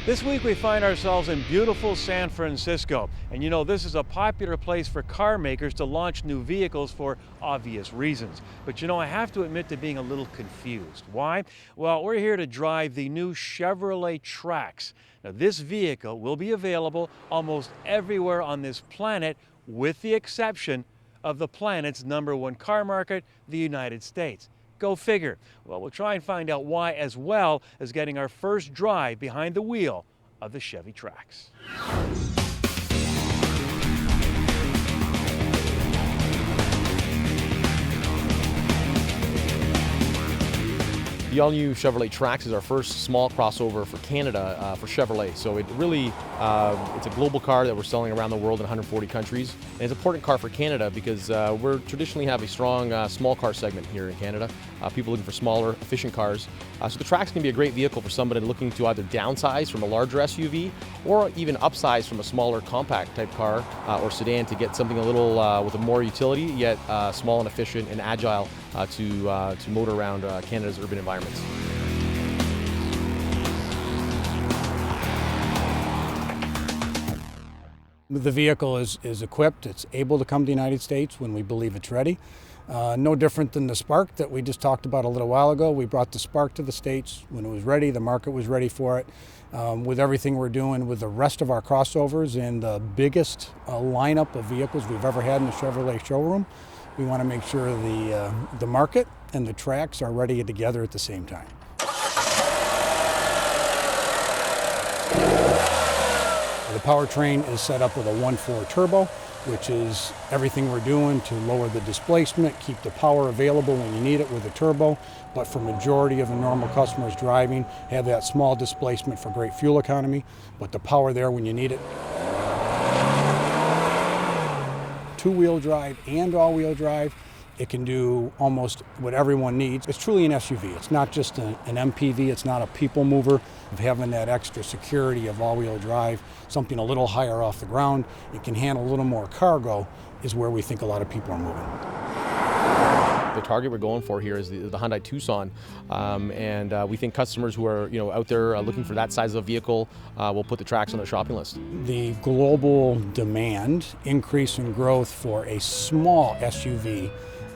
This week we find ourselves in beautiful San Francisco. And you know, this is a popular place for car makers to launch new vehicles for obvious reasons. But you know, I have to admit to being a little confused. Why? Well, we're here to drive the new Chevrolet Trax. Now, this vehicle will be available almost everywhere on this planet, with the exception of the planet's #1 car market, the United States. Go figure. Well, we'll try and find out why, as well as getting our first drive behind the wheel of the Chevy Trax. The all-new Chevrolet Trax is our first small crossover for Canada for Chevrolet. So it really, it's a global car that we're selling around the world in 140 countries. And it's an important car for Canada because we traditionally have a strong small car segment here in Canada. People looking for smaller, efficient cars. So the Trax can be a great vehicle for somebody looking to either downsize from a larger SUV or even upsize from a smaller compact type car or sedan to get something a little with a more utility, yet small and efficient and agile to motor around Canada's urban environments. The vehicle is equipped. It's able to come to the United States when we believe it's ready. No different than the Spark that we just talked about a little while ago. We brought the Spark to the States when it was ready. The market was ready for it. With everything we're doing with the rest of our crossovers and the biggest lineup of vehicles we've ever had in the Chevrolet showroom, we want to make sure the market and the Trax are ready together at the same time. The powertrain is set up with a 1.4 turbo, which is everything we're doing to lower the displacement, keep the power available when you need it with a turbo, but for majority of the normal customers driving, have that small displacement for great fuel economy, but the power there when you need it. Two-wheel drive and all-wheel drive. It can do almost what everyone needs. It's truly an SUV. It's not just an MPV. It's not a people mover. Of having that extra security of all-wheel drive, something a little higher off the ground, it can handle a little more cargo, is where we think a lot of people are moving. The target we're going for here is the Hyundai Tucson, and we think customers who are out there looking for that size of vehicle will put the Trax on their shopping list. The global demand increase in growth for a small SUV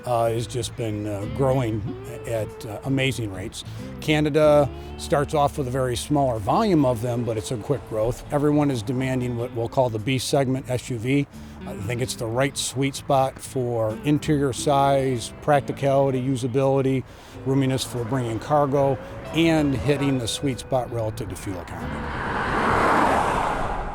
has just been growing at amazing rates. Canada starts off with a very smaller volume of them, but it's a quick growth. Everyone is demanding what we'll call the B segment SUV. I think it's the right sweet spot for interior size, practicality, usability, roominess for bringing cargo, and hitting the sweet spot relative to fuel economy.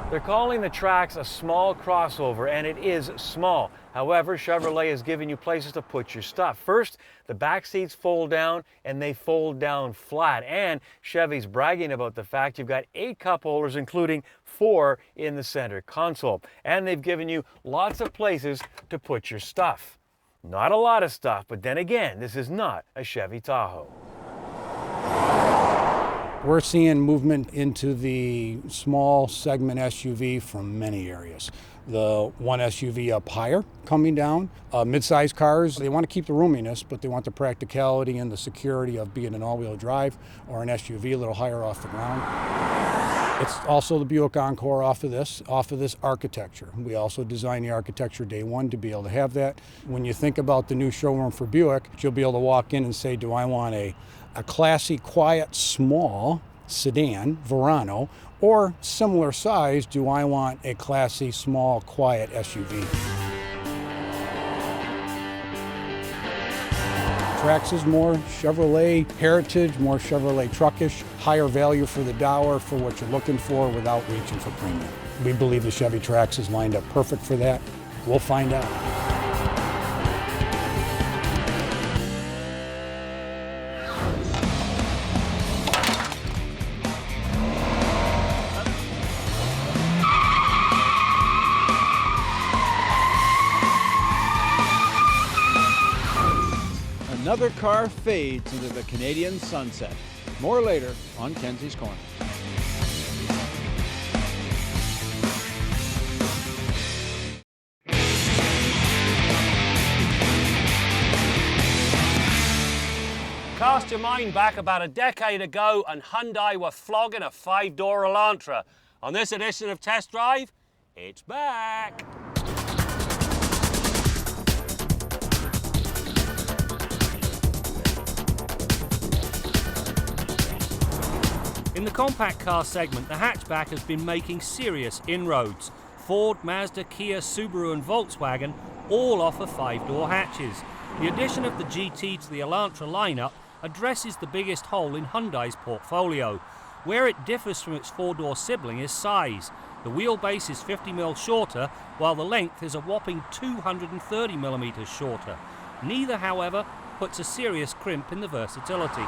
They're calling the Trax a small crossover, and it is small. However, Chevrolet is giving you places to put your stuff. First, the back seats fold down, and they fold down flat. And Chevy's bragging about the fact you've got 8 cup holders, including 4 in the center console. And they've given you lots of places to put your stuff. Not a lot of stuff, but then again, this is not a Chevy Tahoe. We're seeing movement into the small segment SUV from many areas. The one SUV up higher coming down. Mid-size cars, they want to keep the roominess, but they want the practicality and the security of being an all-wheel drive or an SUV a little higher off the ground. It's also the Buick Encore off of this architecture. We also designed the architecture day one to be able to have that. When you think about the new showroom for Buick, you'll be able to walk in and say, do I want a classy, quiet, small sedan, Verano, or similar size, do I want a classy, small, quiet SUV? Trax is more Chevrolet heritage, more Chevrolet truckish, higher value for the dollar for what you're looking for without reaching for premium. We believe the Chevy Trax is lined up perfect for that. We'll find out. Another car fades into the Canadian sunset. More later on Kenzie's Corner. Cast your mind back about a decade ago and Hyundai were flogging a 5-door Elantra. On this edition of Test Drive, it's back. In the compact car segment, the hatchback has been making serious inroads. Ford, Mazda, Kia, Subaru and Volkswagen all offer 5-door hatches. The addition of the GT to the Elantra lineup addresses the biggest hole in Hyundai's portfolio. Where it differs from its 4-door sibling is size. The wheelbase is 50mm shorter, while the length is a whopping 230mm shorter. Neither, however, puts a serious crimp in the versatility.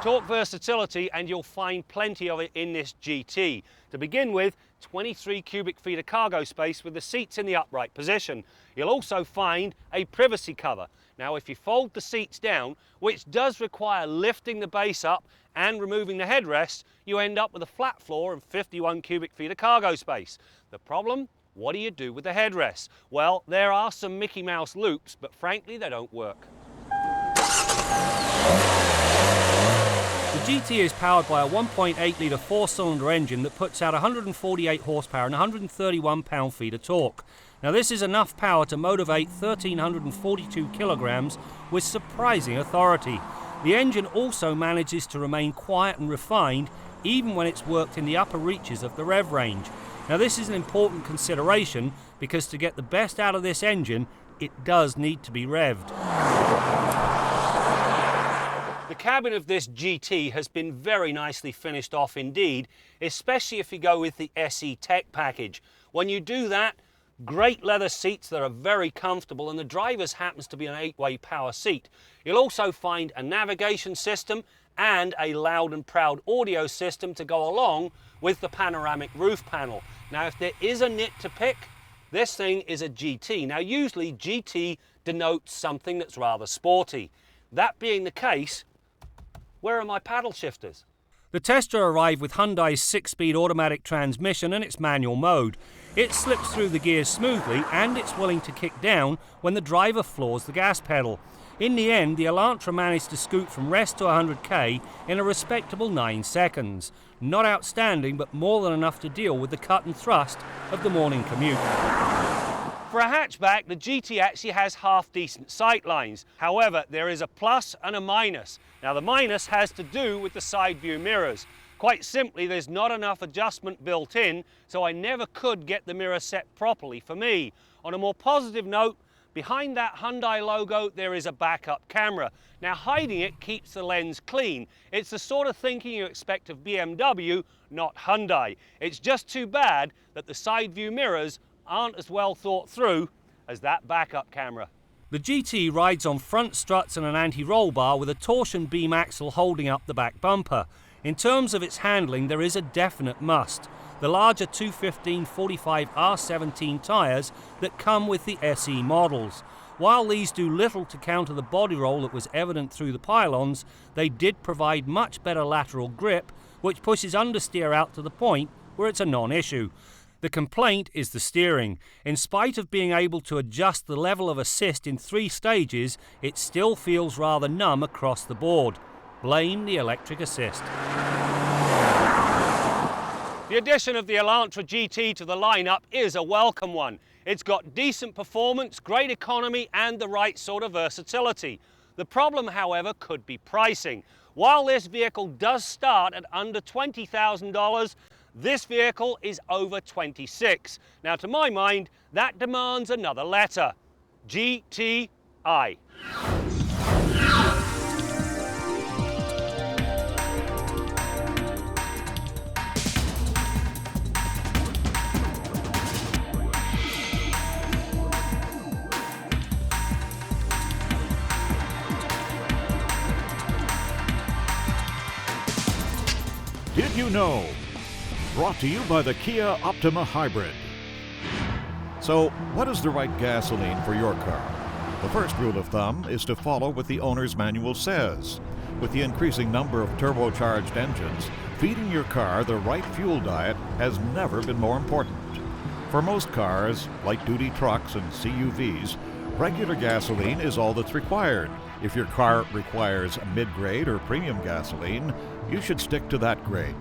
Talk versatility and you'll find plenty of it in this GT. To begin with, 23 cubic feet of cargo space with the seats in the upright position. You'll also find a privacy cover. Now if you fold the seats down, which does require lifting the base up and removing the headrest, you end up with a flat floor and 51 cubic feet of cargo space. The problem? What do you do with the headrests? Well, there are some Mickey Mouse loops, but frankly they don't work. The GT is powered by a 1.8-litre 4-cylinder engine that puts out 148 horsepower and 131 pound-feet of torque. Now this is enough power to motivate 1,342 kilograms with surprising authority. The engine also manages to remain quiet and refined even when it's worked in the upper reaches of the rev range. Now this is an important consideration because to get the best out of this engine, it does need to be revved. The cabin of this GT has been very nicely finished off indeed, especially if you go with the SE Tech package. When you do that, great leather seats that are very comfortable, and the driver's happens to be an 8-way power seat. You'll also find a navigation system and a loud and proud audio system to go along with the panoramic roof panel. Now if there is a nit to pick, this thing is a GT. Now usually GT denotes something that's rather sporty. That being the case, where are my paddle shifters? The Tester arrived with Hyundai's 6-speed automatic transmission and its manual mode. It slips through the gears smoothly and it's willing to kick down when the driver floors the gas pedal. In the end, the Elantra managed to scoot from rest to 100k in a respectable 9 seconds. Not outstanding, but more than enough to deal with the cut and thrust of the morning commute. For a hatchback, the GT actually has half-decent sight lines. However, there is a plus and a minus. Now the minus has to do with the side view mirrors. Quite simply, there's not enough adjustment built in, so I never could get the mirror set properly for me. On a more positive note, behind that Hyundai logo, there is a backup camera. Now hiding it keeps the lens clean. It's the sort of thinking you expect of BMW, not Hyundai. It's just too bad that the side view mirrors aren't as well thought through as that backup camera. The GT rides on front struts and an anti-roll bar with a torsion beam axle holding up the back bumper. In terms of its handling, there is a definite must. The larger 215/45 R17 tyres that come with the SE models. While these do little to counter the body roll that was evident through the pylons, they did provide much better lateral grip, which pushes understeer out to the point where it's a non-issue. The complaint is the steering. In spite of being able to adjust the level of assist in 3 stages, it still feels rather numb across the board. Blame the electric assist. The addition of the Elantra GT to the lineup is a welcome one. It's got decent performance, great economy and the right sort of versatility. The problem, however, could be pricing. While this vehicle does start at under $20,000, this vehicle is over 26. Now, to my mind, that demands another letter. GTI. Did you know? Brought to you by the Kia Optima Hybrid. So, what is the right gasoline for your car? The first rule of thumb is to follow what the owner's manual says. With the increasing number of turbocharged engines, feeding your car the right fuel diet has never been more important. For most cars, light-duty trucks and CUVs, regular gasoline is all that's required. If your car requires mid-grade or premium gasoline, you should stick to that grade.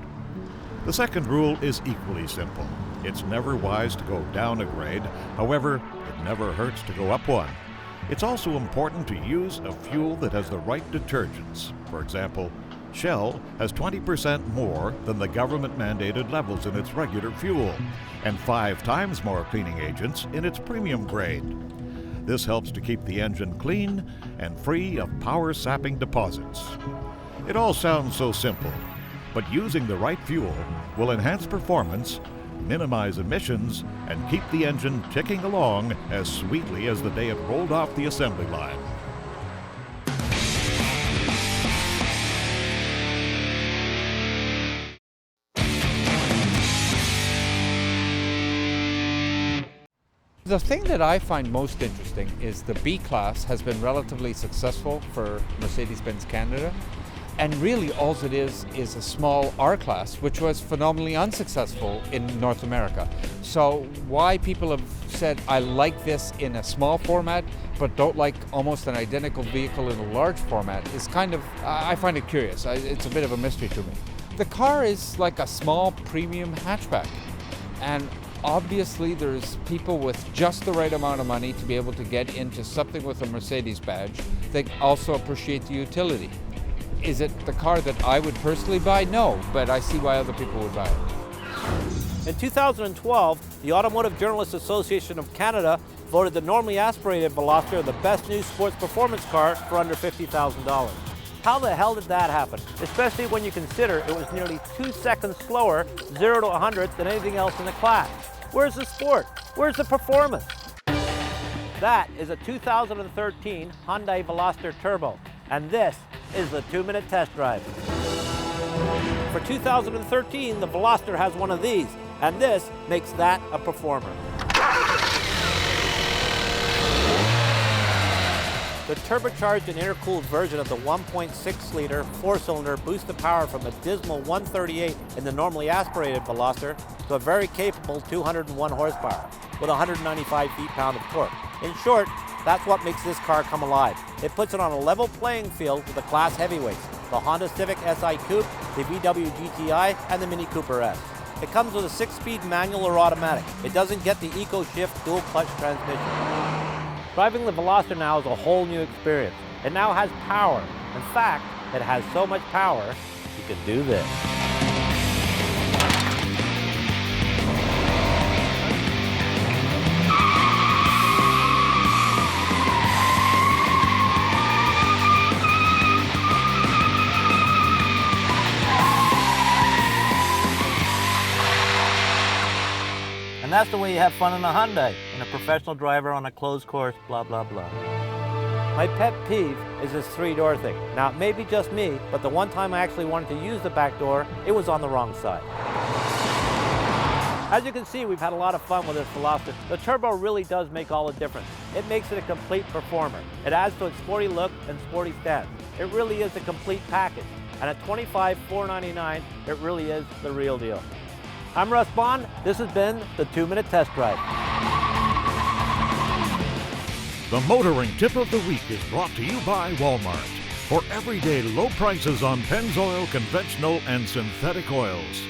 The second rule is equally simple. It's never wise to go down a grade. However, it never hurts to go up one. It's also important to use a fuel that has the right detergents. For example, Shell has 20% more than the government-mandated levels in its regular fuel, and 5 times more cleaning agents in its premium grade. This helps to keep the engine clean and free of power-sapping deposits. It all sounds so simple, but using the right fuel will enhance performance, minimize emissions, and keep the engine ticking along as sweetly as the day it rolled off the assembly line. The thing that I find most interesting is the B-Class has been relatively successful for Mercedes-Benz Canada, and really all it is a small R-Class, which was phenomenally unsuccessful in North America. So why people have said, I like this in a small format, but don't like almost an identical vehicle in a large format is kind of, I find it curious. It's a bit of a mystery to me. The car is like a small premium hatchback, and obviously there's people with just the right amount of money to be able to get into something with a Mercedes badge that also appreciate the utility. Is it the car that I would personally buy? No, but I see why other people would buy it. In 2012, the Automotive Journalists Association of Canada voted the normally aspirated Veloster the best new sports performance car for under $50,000. How the hell did that happen? Especially when you consider it was nearly 2 seconds slower, 0 to 100, than anything else in the class. Where's the sport? Where's the performance? That is a 2013 Hyundai Veloster Turbo, and this is the 2-minute test drive. For 2013, the Veloster has one of these, and this makes that a performer. The turbocharged and intercooled version of the 1.6-liter 4-cylinder boosts the power from a dismal 138 in the normally aspirated Veloster to a very capable 201 horsepower with 195 feet-pound of torque. In short, that's what makes this car come alive. It puts it on a level playing field with the class heavyweights, the Honda Civic Si Coupe, the VW GTI, and the Mini Cooper S. It comes with a 6-speed manual or automatic. It doesn't get the EcoShift dual-clutch transmission. Driving the Veloster now is a whole new experience. It now has power. In fact, it has so much power, you can do this. And that's the way you have fun in a Hyundai, and a professional driver on a closed course, blah, blah, blah. My pet peeve is this 3-door thing. Now, it may be just me, but the one time I actually wanted to use the back door, it was on the wrong side. As you can see, we've had a lot of fun with this Veloster. The turbo really does make all the difference. It makes it a complete performer. It adds to its sporty look and sporty stance. It really is a complete package. And at $25,499, it really is the real deal. I'm Russ Bond. This has been the 2-minute test drive. The motoring tip of the week is brought to you by Walmart. For everyday low prices on Pennzoil, conventional, and synthetic oils.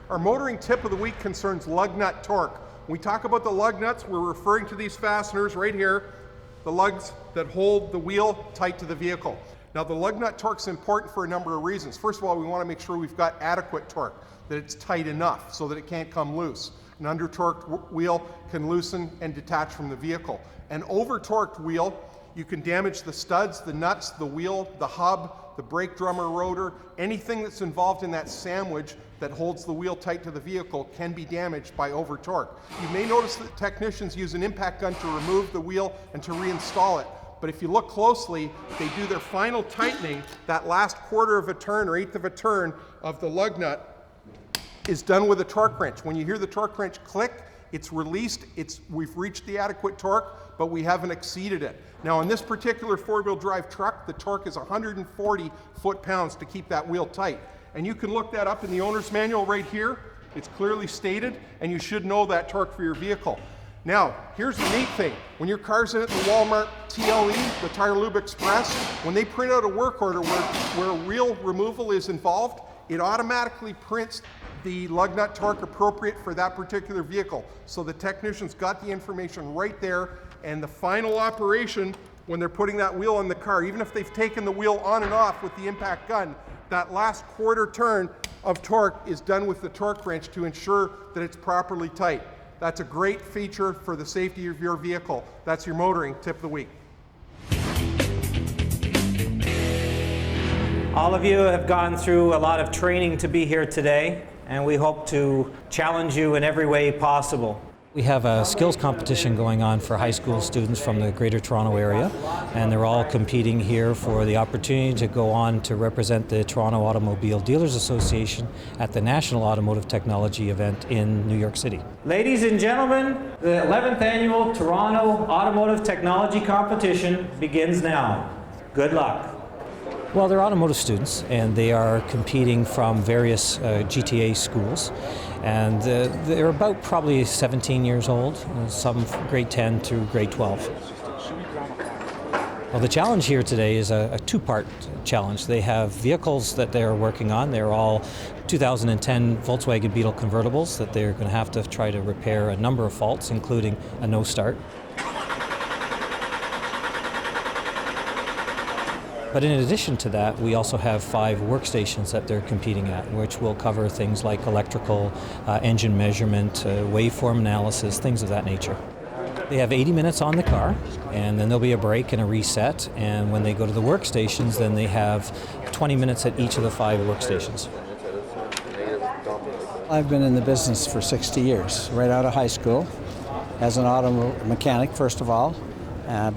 Our motoring tip of the week concerns lug nut torque. When we talk about the lug nuts, we're referring to these fasteners right here, the lugs that hold the wheel tight to the vehicle. Now, the lug nut torque is important for a number of reasons. First of all, we want to make sure we've got adequate torque, that it's tight enough so that it can't come loose. An under-torqued wheel can loosen and detach from the vehicle. An over-torqued wheel, you can damage the studs, the nuts, the wheel, the hub, the brake drum or rotor. Anything that's involved in that sandwich that holds the wheel tight to the vehicle can be damaged by over-torque. You may notice that technicians use an impact gun to remove the wheel and to reinstall it. But if you look closely, they do their final tightening. That last quarter of a turn or eighth of a turn of the lug nut is done with a torque wrench. When you hear the torque wrench click, it's released, we've reached the adequate torque, but we haven't exceeded it. Now, on this particular four-wheel drive truck, the torque is 140 foot-pounds to keep that wheel tight. And you can look that up in the owner's manual right here. It's clearly stated, and you should know that torque for your vehicle. Now, here's the neat thing. When your car's in at the Walmart TLE, the Tire Lube Express, when they print out a work order where wheel removal is involved, it automatically prints the lug nut torque appropriate for that particular vehicle. So the technician's got the information right there, and the final operation, when they're putting that wheel on the car, even if they've taken the wheel on and off with the impact gun, that last quarter turn of torque is done with the torque wrench to ensure that it's properly tight. That's a great feature for the safety of your vehicle. That's your motoring tip of the week. All of you have gone through a lot of training to be here today, and we hope to challenge you in every way possible. We have a skills competition going on for high school students from the Greater Toronto area, and they're all competing here for the opportunity to go on to represent the Toronto Automobile Dealers Association at the National Automotive Technology event in New York City. Ladies and gentlemen, the 11th annual Toronto Automotive Technology Competition begins now. Good luck. Well, they're automotive students, and they are competing from various GTA schools, and they're about probably 17 years old, some grade 10 to grade 12. Well, the challenge here today is a two-part challenge. They have vehicles that they're working on. They're all 2010 Volkswagen Beetle convertibles that they're going to have to try to repair a number of faults, including a no start. But in addition to that, we also have 5 workstations that they're competing at, which will cover things like electrical, engine measurement, waveform analysis, things of that nature. They have 80 minutes on the car, and then there'll be a break and a reset, and when they go to the workstations, then they have 20 minutes at each of the 5 workstations. I've been in the business for 60 years, right out of high school, as an auto mechanic, first of all.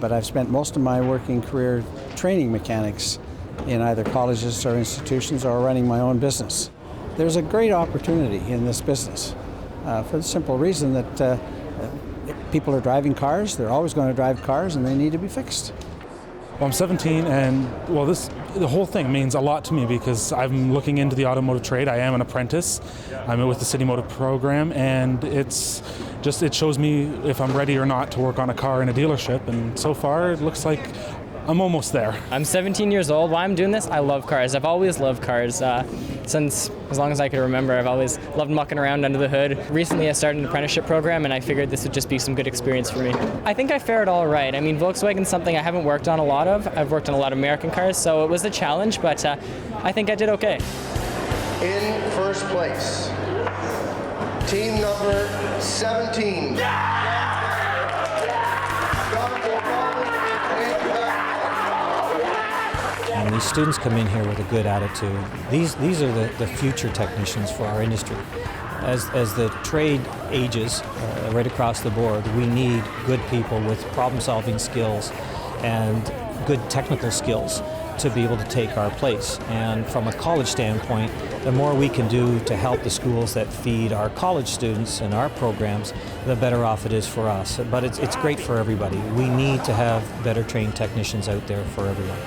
But I've spent most of my working career training mechanics in either colleges or institutions or running my own business. There's a great opportunity in this business for the simple reason that people are driving cars, they're always going to drive cars, and they need to be fixed. Well, I'm 17, and the whole thing means a lot to me because I'm looking into the automotive trade. I am an apprentice. I'm with the City Motive program, and it shows me if I'm ready or not to work on a car in a dealership, and so far it looks like I'm almost there. I'm 17 years old. Why I'm doing this, I love cars. I've always loved cars. Since as long as I can remember, I've always loved mucking around under the hood. Recently I started an apprenticeship program, and I figured this would just be some good experience for me. I think I fared all right. I mean, Volkswagen's something I haven't worked on a lot of. I've worked on a lot of American cars, so it was a challenge, but I think I did okay. In first place, team number 17. And these students come in here with a good attitude. These are the future technicians for our industry. As the trade ages right across the board, we need good people with problem-solving skills and good technical skills to be able to take our place. And from a college standpoint, the more we can do to help the schools that feed our college students and our programs, the better off it is for us. But it's great for everybody. We need to have better trained technicians out there for everyone.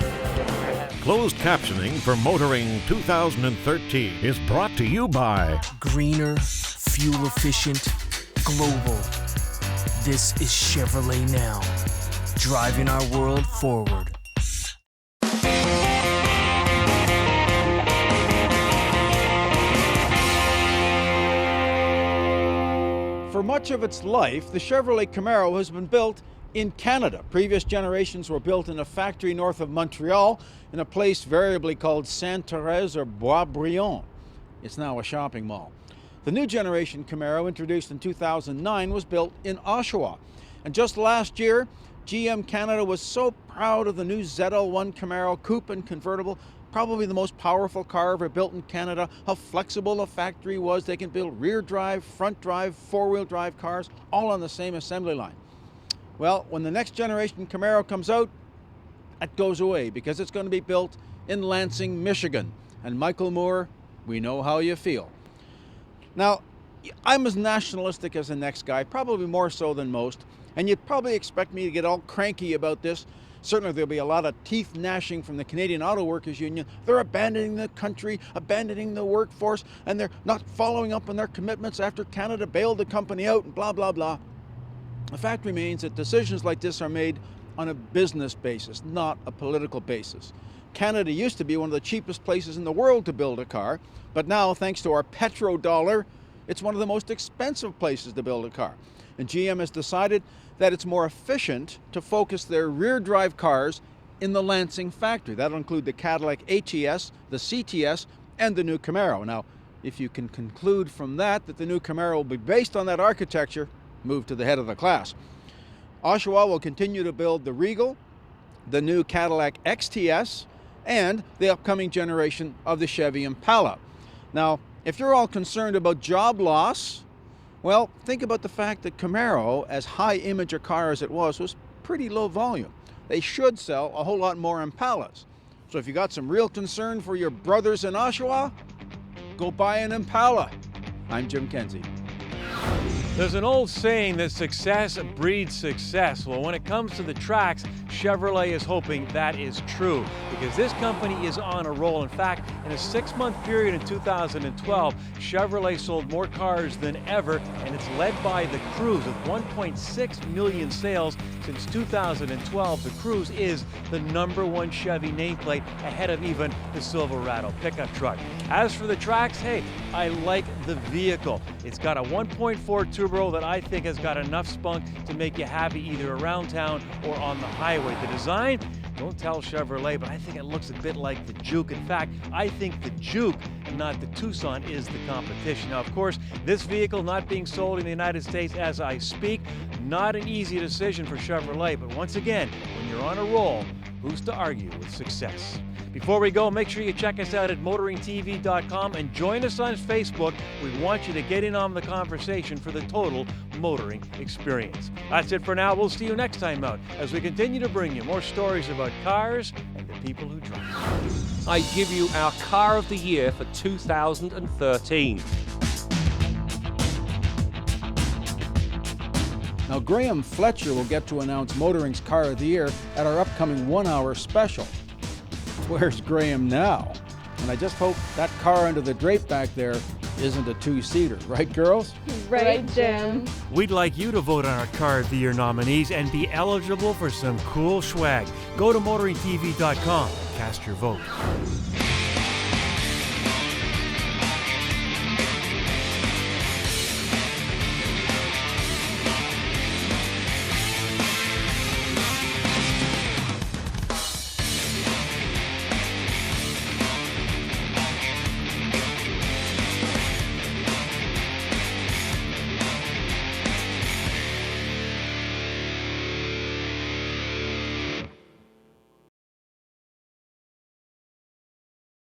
Closed captioning for Motoring 2013 is brought to you by Greener, fuel efficient, global. This is Chevrolet Now, driving our world forward. For much of its life, the Chevrolet Camaro has been built in Canada. Previous generations were built in a factory north of Montreal in a place variably called Sainte-Thérèse or Boisbriand. It's now a shopping mall. The new generation Camaro, introduced in 2009, was built in Oshawa. And just last year, GM Canada was so proud of the new ZL1 Camaro coupe and convertible, probably the most powerful car ever built in Canada, how flexible the factory was. They can build rear drive, front drive, four-wheel drive cars, all on the same assembly line. Well, when the next generation Camaro comes out, that goes away because it's going to be built in Lansing, Michigan. And Michael Moore, we know how you feel. Now, I'm as nationalistic as the next guy, probably more so than most, and you'd probably expect me to get all cranky about this, Certainly there'll be a lot of teeth gnashing from the Canadian Auto Workers Union. They're abandoning the country, abandoning the workforce, and they're not following up on their commitments after Canada bailed the company out and blah, blah, blah. The fact remains that decisions like this are made on a business basis, not a political basis. Canada used to be one of the cheapest places in the world to build a car, but now, thanks to our petrodollar, it's one of the most expensive places to build a car. And GM has decided that it's more efficient to focus their rear-drive cars in the Lansing factory. That'll include the Cadillac ATS, the CTS, and the new Camaro. Now, if you can conclude from that the new Camaro will be based on that architecture, move to the head of the class. Oshawa will continue to build the Regal, the new Cadillac XTS, and the upcoming generation of the Chevy Impala. Now, if you're all concerned about job loss, well, think about the fact that Camaro, as high image a car as it was pretty low volume. They should sell a whole lot more Impalas. So if you got some real concern for your brothers in Oshawa, go buy an Impala. I'm Jim Kenzie. There's an old saying that success breeds success. Well, when it comes to the Trax, Chevrolet is hoping that is true because this company is on a roll. In fact, in a 6-month period in 2012, Chevrolet sold more cars than ever, and it's led by the Cruze with 1.6 million sales since 2012. The Cruze is the #1 Chevy nameplate, ahead of even the Silverado pickup truck. As for the Trax, hey, I like the vehicle. It's got a 1.4 turbo that I think has got enough spunk to make you happy either around town or on the highway. The design, don't tell Chevrolet, but I think it looks a bit like the Juke. In fact, I think the Juke and not the Tucson is the competition. Now, of course, this vehicle not being sold in the United States as I speak, not an easy decision for Chevrolet, but once again, when you're on a roll, who's to argue with success? Before we go, make sure you check us out at motoringtv.com and join us on Facebook. We want you to get in on the conversation for the total motoring experience. That's it for now. We'll see you next time out as we continue to bring you more stories about cars and the people who drive. I give you our Car of the Year for 2013. Now, Graham Fletcher will get to announce Motoring's Car of the Year at our upcoming 1-hour special. Where's Graham now? And I just hope that car under the drape back there isn't a 2-seater, right, girls? Right, Jim. We'd like you to vote on our Car of the Year nominees and be eligible for some cool swag. Go to motoringtv.com and cast your vote.